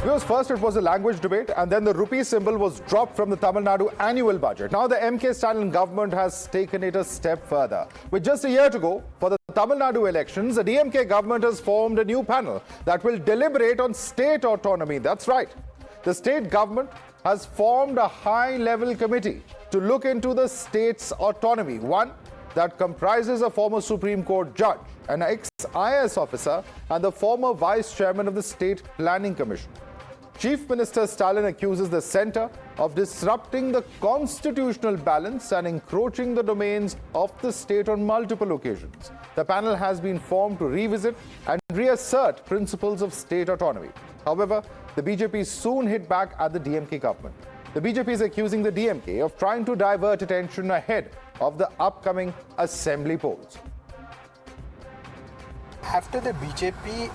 Because first it was a language debate and then the rupee symbol was dropped from the Tamil Nadu annual budget. Now the MK Stalin government has taken it a step further. With just a year to go for the Tamil Nadu elections, the DMK government has formed a new panel that will deliberate on state autonomy. That's right. The state government has formed a high-level committee to look into the state's autonomy. One that comprises a former Supreme Court judge, an ex-IAS officer, and the former vice chairman of the State Planning Commission. Chief Minister Stalin accuses the centre of disrupting the constitutional balance and encroaching the domains of the state on multiple occasions. The panel has been formed to revisit and reassert principles of state autonomy. However, the BJP soon hit back at the DMK government. The BJP is accusing the DMK of trying to divert attention ahead of the upcoming assembly polls. After the BJP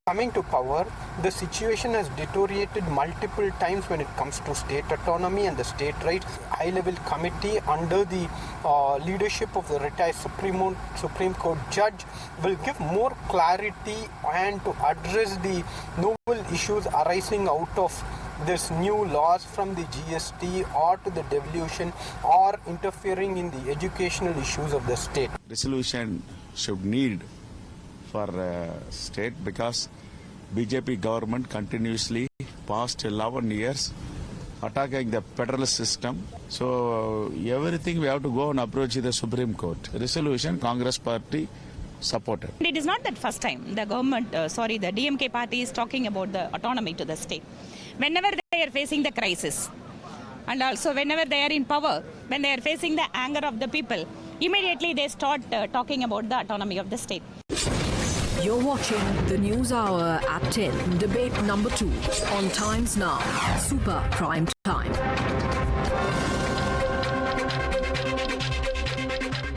coming to power, the situation has deteriorated multiple times when it comes to state autonomy and the state rights. High-level committee under the leadership of the retired Supreme Court judge will give more clarity and to address the novel issues arising out of this new laws from the GST or to the devolution or interfering in the educational issues of the state. Resolution should need for state because BJP government continuously past 11 years attacking the federalist system. So everything we have to go and approach the Supreme Court. Resolution Congress party supported. It is not that first time the government, the DMK party is talking about the autonomy to the state. Whenever they are facing the crisis and also whenever they are in power, when they are facing the anger of the people, immediately they start talking about the autonomy of the state. You're watching the News Hour at 10, debate number 2 on Times Now, Super Prime Time.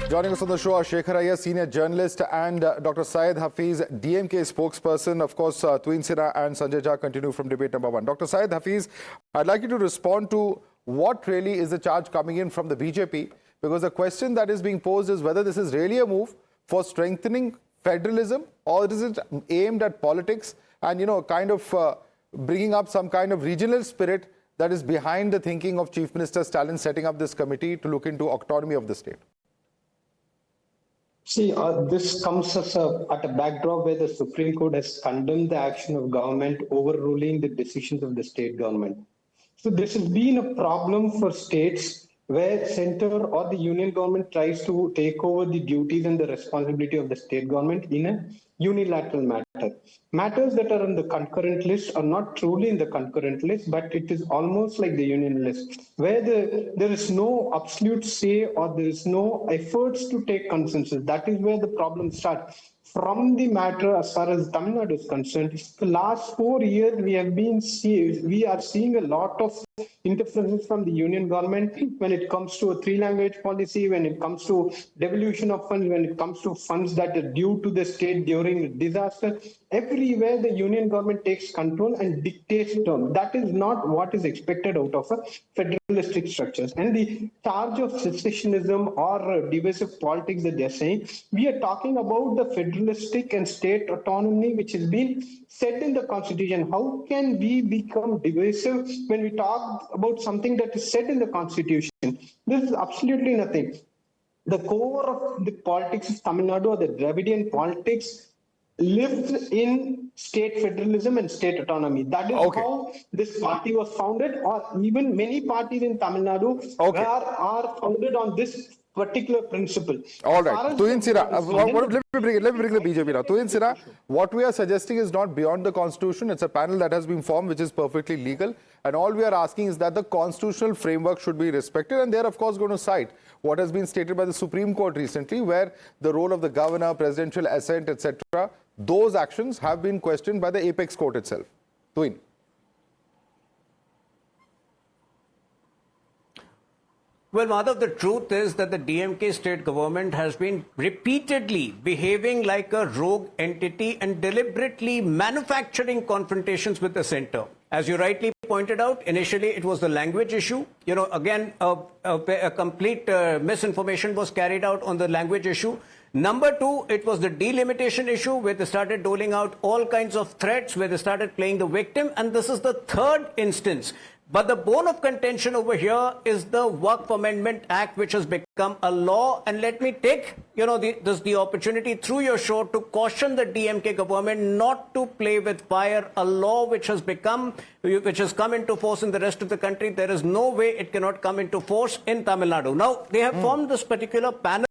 Joining us on the show are Shekhar Iyer, senior journalist, and Dr. Syed Hafiz, DMK spokesperson. Of course, Tuin Sina and Sanjay Jha continue from debate number 1. Dr. Syed Hafiz, I'd like you to respond to what really is the charge coming in from the BJP, because the question that is being posed is whether this is really a move for strengthening federalism, or is it aimed at politics and, kind of bringing up some kind of regional spirit that is behind the thinking of Chief Minister Stalin setting up this committee to look into autonomy of the state? See, this comes as at a backdrop where the Supreme Court has condemned the action of government overruling the decisions of the state government. So this has been a problem for states where center or the union government tries to take over the duties and the responsibility of the state government in a unilateral matter. Matters that are on the concurrent list are not truly in the concurrent list, but it is almost like the union list, where there is no absolute say or there is no efforts to take consensus. That is where the problem starts. From the matter as far as Tamil Nadu is concerned, the last 4 years we are seeing a lot of interferences from the union government when it comes to a 3-language policy, when it comes to devolution of funds, when it comes to funds that are due to the state during a disaster. Everywhere the union government takes control and dictates terms. That is not what is expected out of a federalistic structures. And the charge of secessionism or divisive politics that they're saying, we are talking about the federalistic and state autonomy which has been set in the constitution. How can we become divisive when we talk about something that is set in the constitution? This is absolutely nothing. The core of the politics of Tamil Nadu, or the Dravidian politics, lives in state federalism and state autonomy. That is how this party was founded, or even many parties in Tamil Nadu are founded on this particular principle. All right. Tuin Sina, let me bring the BJP now. Tuin Sina, what we are suggesting is not beyond the constitution. It's a panel that has been formed, which is perfectly legal. And all we are asking is that the constitutional framework should be respected. And they're, of course, going to cite what has been stated by the Supreme Court recently, where the role of the governor, presidential assent, etc., those actions have been questioned by the apex court itself. Tuin. Well, Madhav, the truth is that the DMK state government has been repeatedly behaving like a rogue entity and deliberately manufacturing confrontations with the center. As you rightly pointed out, initially it was the language issue. Again, a complete misinformation was carried out on the language issue. Number two, it was the delimitation issue where they started doling out all kinds of threats, where they started playing the victim. And this is the third instance. But the bone of contention over here is the Waqf Amendment Act, which has become a law. And let me take, the opportunity through your show to caution the DMK government not to play with fire. A law which has come into force in the rest of the country. There is no way it cannot come into force in Tamil Nadu. Now, they have formed this particular panel.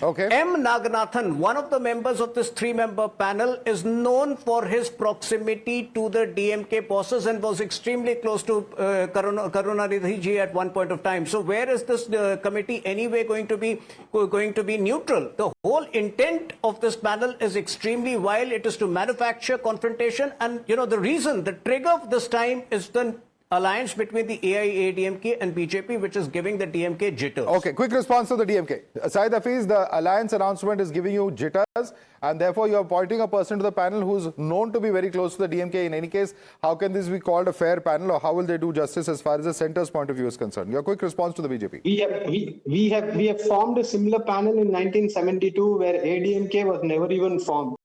Okay. M. Naganathan, one of the members of this three-member panel, is known for his proximity to the DMK bosses and was extremely close to Karunanidhi Ji at one point of time. So where is this committee anyway going to be neutral? The whole intent of this panel is extremely vile. It is to manufacture confrontation, and the trigger of this time is the alliance between the AIADMK and BJP, which is giving the DMK jitters. Okay, quick response to the DMK. Saeed Hafiz, the alliance announcement is giving you jitters, and therefore you are appointing a person to the panel who's known to be very close to the DMK. In any case, how can this be called a fair panel, or how will they do justice as far as the centre's point of view is concerned? Your quick response to the BJP. We have formed a similar panel in 1972 where ADMK was never even formed.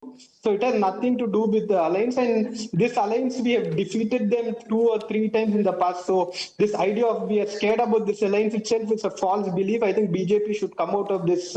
So it has nothing to do with the alliance, and this alliance, we have defeated them 2 or 3 times in the past. So this idea of we are scared about this alliance itself is a false belief. I think BJP should come out of this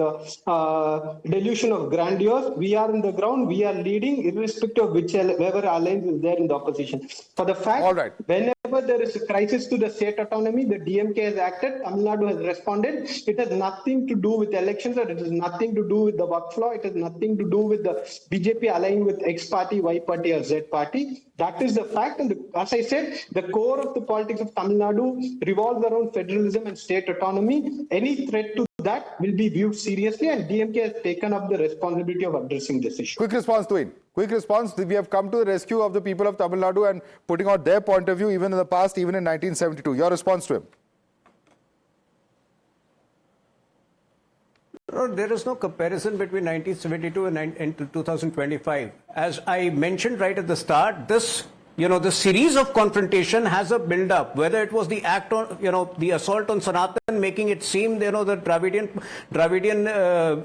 delusion of grandeur. We are in the ground, we are leading, irrespective of whichever alliance is there in the opposition. For the fact, all right, whenever there is a crisis to the state autonomy, the DMK has acted, Tamil Nadu has responded. It has nothing to do with elections, or it has nothing to do with the Waqf law. It has nothing to do with the BJP aligning with X party, Y party, or Z party. That is the fact. And as I said, the core of the politics of Tamil Nadu revolves around federalism and state autonomy. Any threat to that will be viewed seriously, and DMK has taken up the responsibility of addressing this issue. Quick response, Dwayne. Quick response. We have come to the rescue of the people of Tamil Nadu and putting out their point of view, even in the past, even in 1972. Your response to him? No, there is no comparison between 1972 and 2025. As I mentioned right at the start, this the series of confrontation has a build-up. Whether it was the act on, the assault on Sanatan, making it seem, the Dravidian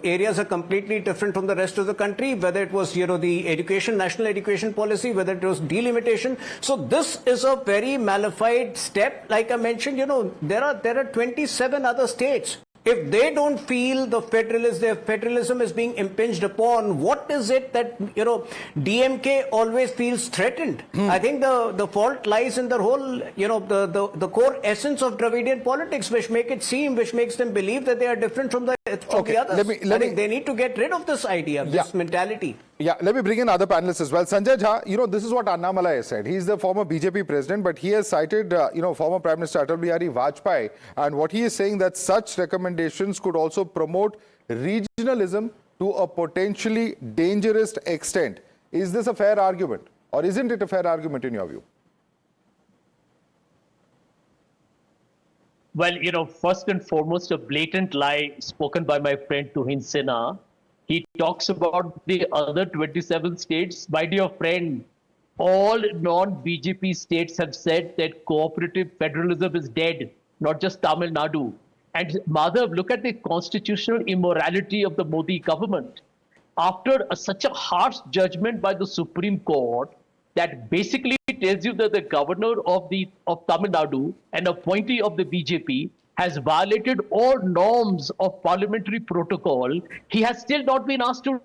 areas are completely different from the rest of the country. Whether it was, the national education policy, whether it was delimitation. So this is a very malified step. Like I mentioned, there are 27 other states. If they don't feel their federalism is being impinged upon, what is it that, DMK always feels threatened? I think the fault lies in the whole, the core essence of Dravidian politics, which makes them believe that they are different from the others. I think they need to get rid of this idea, this mentality. Yeah, let me bring in other panelists as well. Sanjay Jha, this is what Annamalai has said. He's the former BJP president, but he has cited, former Prime Minister Atal Bihari Vajpayee. And what he is saying that such recommendations could also promote regionalism to a potentially dangerous extent. Is this a fair argument? Or isn't it a fair argument in your view? Well, first and foremost, a blatant lie spoken by my friend Tuhin Sinha. He talks about the other 27 states. My dear friend, all non-BJP states have said that cooperative federalism is dead, not just Tamil Nadu. And Madhav, look at the constitutional immorality of the Modi government. After such a harsh judgment by the Supreme Court that basically tells you that the governor of Tamil Nadu, an appointee of the BJP, has violated all norms of parliamentary protocol, he has still not been asked to.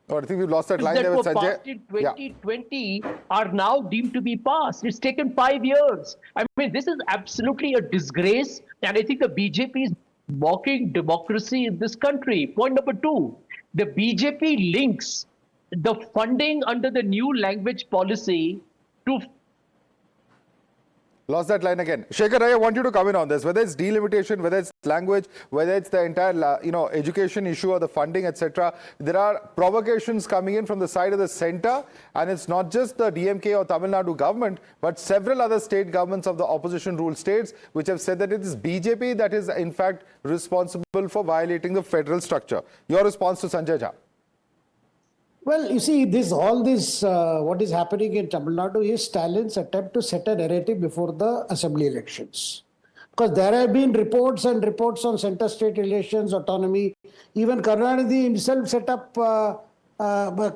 Oh, I think we've lost that line there with Sanjay. Passed in 2020 are now deemed to be passed. It's taken 5 years. I mean, this is absolutely a disgrace, and I think the BJP is mocking democracy in this country. Point number 2, the BJP links the funding under the new language policy to. Lost that line again. Shekhar, I want you to come in on this. Whether it's delimitation, whether it's language, whether it's the entire, education issue or the funding, etc. There are provocations coming in from the side of the centre, and it's not just the DMK or Tamil Nadu government, but several other state governments of the opposition-ruled states, which have said that it is BJP that is, in fact, responsible for violating the federal structure. Your response to Sanjay Jha? Well, you see, what is happening in Tamil Nadu is Stalin's attempt to set a narrative before the assembly elections. Because there have been reports and reports on center-state relations, autonomy. Even Karunanidhi himself set up a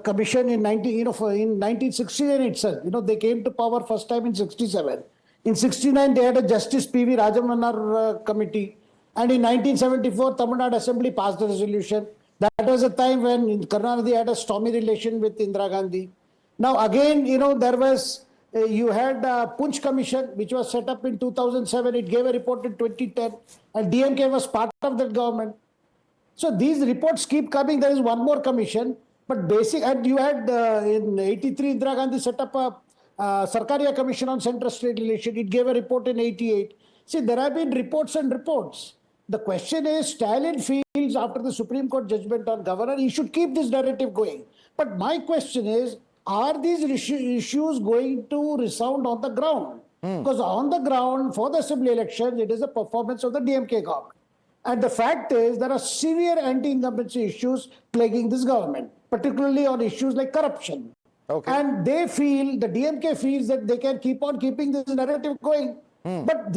commission in 1969 itself. They came to power first time in 67. In 69, they had a Justice P.V. Rajamanar committee. And in 1974, Tamil Nadu Assembly passed a resolution. That was a time when Karunanidhi had a stormy relation with Indira Gandhi. Now again, there was, you had a Punch Commission, which was set up in 2007. It gave a report in 2010. And DMK was part of that government. So these reports keep coming. There is one more commission. But and you had in 83, Indira Gandhi set up a Sarkaria Commission on Center-State Relation. It gave a report in 88. See, there have been reports and reports. The question is, Stalin feels after the Supreme Court judgment on governor, he should keep this narrative going. But my question is, are these issues going to resound on the ground? Because on the ground, for the assembly elections, it is a performance of the DMK government. And the fact is, there are severe anti-incumbency issues plaguing this government, particularly on issues like corruption. Okay. And they feel, the DMK feels that they can keep on keeping this narrative going. But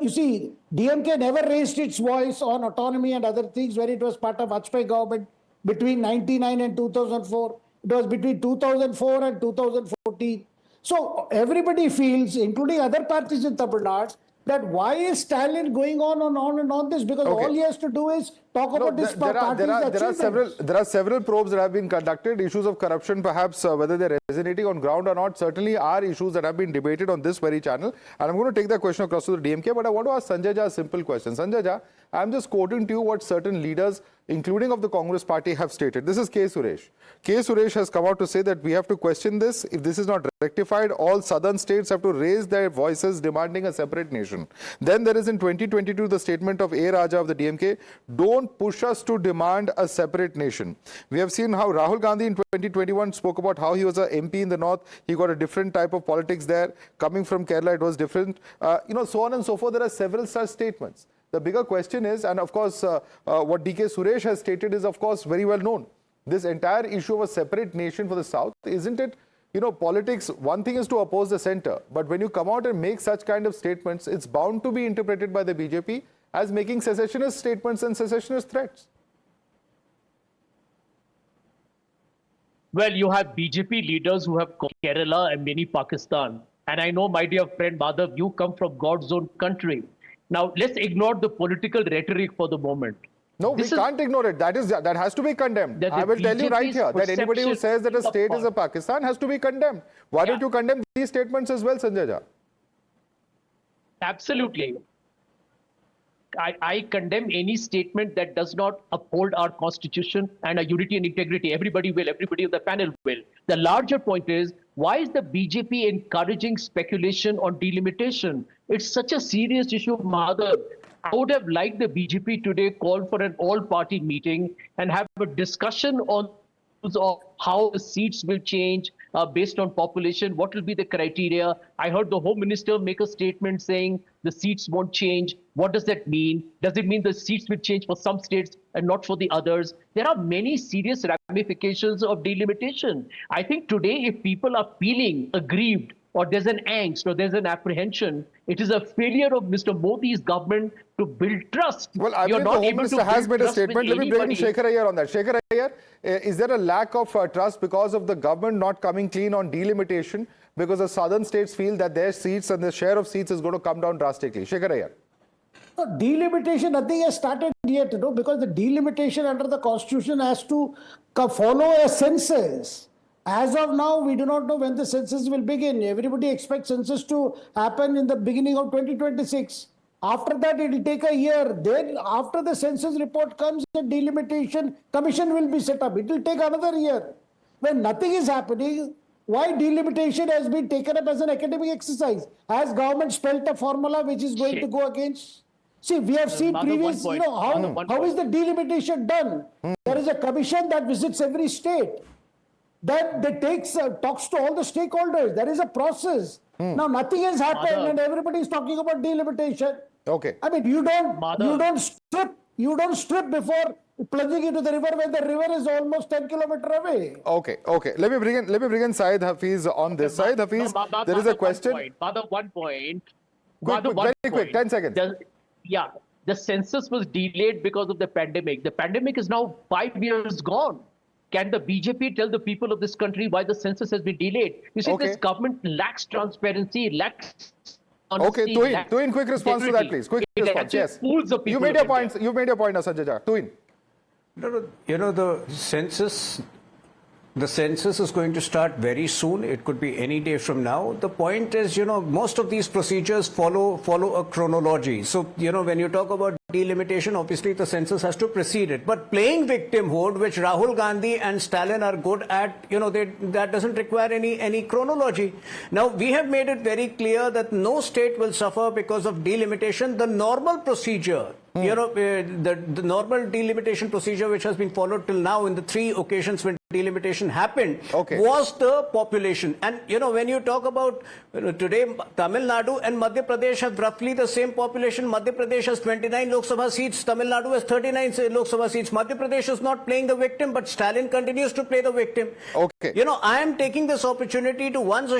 you see, DMK never raised its voice on autonomy and other things when it was part of Vajpayee government between 1999 and 2004. It was between 2004 and 2014. So everybody feels, including other parties in Tamil Nadu, that why is Stalin going on and on and on this? Because all he has to do is talk about this party's achievements. There are several probes that have been conducted. Issues of corruption, perhaps whether they're resonating on ground or not, certainly are issues that have been debated on this very channel. And I'm going to take that question across to the DMK, but I want to ask Sanjay Jha a simple question. Sanjay Jha, I'm just quoting to you what certain leaders, including of the Congress party, have stated. This is K. Suresh. K. Suresh has come out to say that we have to question this. If this is not rectified, all southern states have to raise their voices demanding a separate nation. Then there is in 2022 the statement of A. Raja of the DMK, don't push us to demand a separate nation. We have seen how Rahul Gandhi in 2021 spoke about how he was an MP in the north. He got a different type of politics there. Coming from Kerala, it was different. So on and so forth. There are several such statements. The bigger question is, and of course, what DK Suresh has stated is, of course, very well known. This entire issue of a separate nation for the South, isn't it? Politics, one thing is to oppose the center, but when you come out and make such kind of statements, it's bound to be interpreted by the BJP as making secessionist statements and secessionist threats. Well, you have BJP leaders who have called Kerala and mini Pakistan. And I know, my dear friend Madhav, you come from God's own country. Now, let's ignore the political rhetoric for the moment. No, we can't ignore it. That has to be condemned. I will tell you right here that anybody who says that a state is a Pakistan has to be condemned. Why don't you condemn these statements as well, Sanjay Jha? Absolutely. I condemn any statement that does not uphold our constitution and our unity and integrity. Everybody will, everybody on the panel will. The larger point is, why is the BJP encouraging speculation on delimitation? It's such a serious issue, Madhav. I would have liked the BJP today call for an all-party meeting and have a discussion on how the seats will change based on population, what will be the criteria. I heard the Home Minister make a statement saying the seats won't change. What does that mean? Does it mean the seats will change for some states and not for the others? There are many serious ramifications of delimitation. I think today, if people are feeling aggrieved, or there's an angst, or there's an apprehension, it is a failure of Mr. Modi's government to build trust. Well, I believe the Home Minister has made a statement. Let me bring in Shekhar Iyer on that. Shekhar Iyer, is there a lack of trust because of the government not coming clean on delimitation, because the southern states feel that their seats and the share of seats is going to come down drastically? Shekhar Iyer. Delimitation, nothing has started yet, because the delimitation under the constitution has to follow a census. As of now, we do not know when the census will begin. Everybody expects census to happen in the beginning of 2026. After that, it will take a year. Then, after the census report comes, the delimitation commission will be set up. It will take another year. When nothing is happening, why delimitation has been taken up as an academic exercise? Has government spelt a formula which is going to go against? See, we have seen previous, how is the delimitation done? There is a commission that visits every state. That talks to all the stakeholders. There is a process. Now nothing has happened, and everybody is talking about delimitation. Okay. I mean, you don't strip before plunging into the river when the river is almost 10 kilometers away. Okay. Let me bring in Syed Hafiz on this side. Hafiz, there is a question. One point. Very quick, 10 seconds. Yeah, the census was delayed because of the pandemic. The pandemic is now 5 years gone. Can the BJP tell the people of this country why the census has been delayed? You see, this government lacks transparency, lacks honesty. Okay, Tuin, quick response to that, please. Quick response. Yes. You made your point. You made your point, Sanjay Jha. Tuin. You know, the census is going to start very soon. It could be any day from now. The point is, you know, most of these procedures follow a chronology. So, you know, when you talk about delimitation, obviously the census has to precede it. But playing victimhood, which Rahul Gandhi and Stalin are good at, you know, that doesn't require any chronology. Now, we have made it very clear that no state will suffer because of delimitation. The normal procedure, you know, the normal delimitation procedure which has been followed till now in the 3 occasions when delimitation happened was the population. And, you know, when you talk about today, Tamil Nadu and Madhya Pradesh have roughly the same population. Madhya Pradesh has 29 Lok Sabha seats. Tamil Nadu has 39 Lok Sabha seats. Madhya Pradesh is not playing the victim, but Stalin continues to play the victim. You know, I am taking this opportunity to once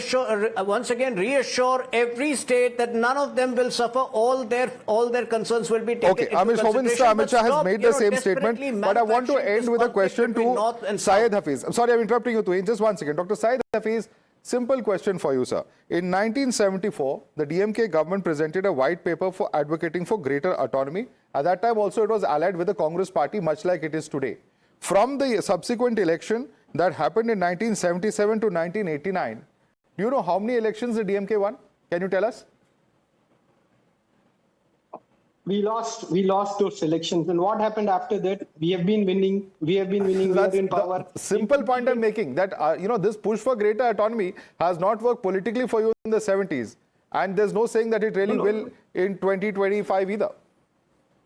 again reassure every state that none of them will suffer. All their concerns will be taken into Amish, Home Minister Amit Shah has made the same statement, but I want to end with a question to Syed Hafiz. I'm sorry, I'm interrupting you, Tuin. Just 1 second. Dr. Syed Hafiz, simple question for you, sir. In 1974, the DMK government presented a white paper for advocating for greater autonomy. At that time also, it was allied with the Congress party, much like it is today. From the subsequent election that happened in 1977 to 1989, do you know how many elections the DMK won? Can you tell us? We lost those elections, and what happened after that? We have been winning. We are in power. Simple point I'm making, that you know, this push for greater autonomy has not worked politically for you in the 70s, and there's no saying that it really will in 2025 either.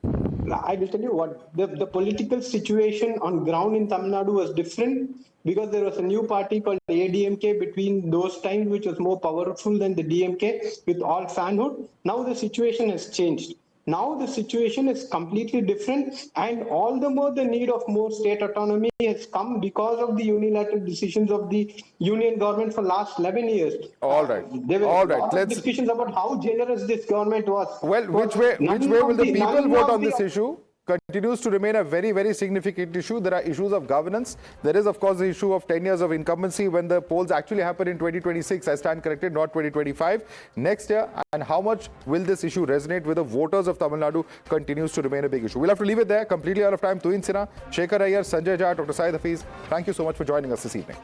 I will tell you what, the political situation on ground in Tamil Nadu was different because there was a new party called ADMK between those times, which was more powerful than the DMK with all fanhood. Now the situation has changed. Now the situation is completely different, and all the more the need of more state autonomy has come because of the unilateral decisions of the union government for last 11 years. All right. There were a lot of discussions about how generous this government was. Well, which way will the people vote on this issue? Continues to remain a very, very significant issue. There are issues of governance. There is, of course, the issue of 10 years of incumbency when the polls actually happen in 2026, I stand corrected, not 2025, next year. And how much will this issue resonate with the voters of Tamil Nadu continues to remain a big issue. We'll have to leave it there. Completely out of time. Tuin Sinha, Shekhar Iyer, Sanjay Jha, Dr. Syed Hafiz, thank you so much for joining us this evening.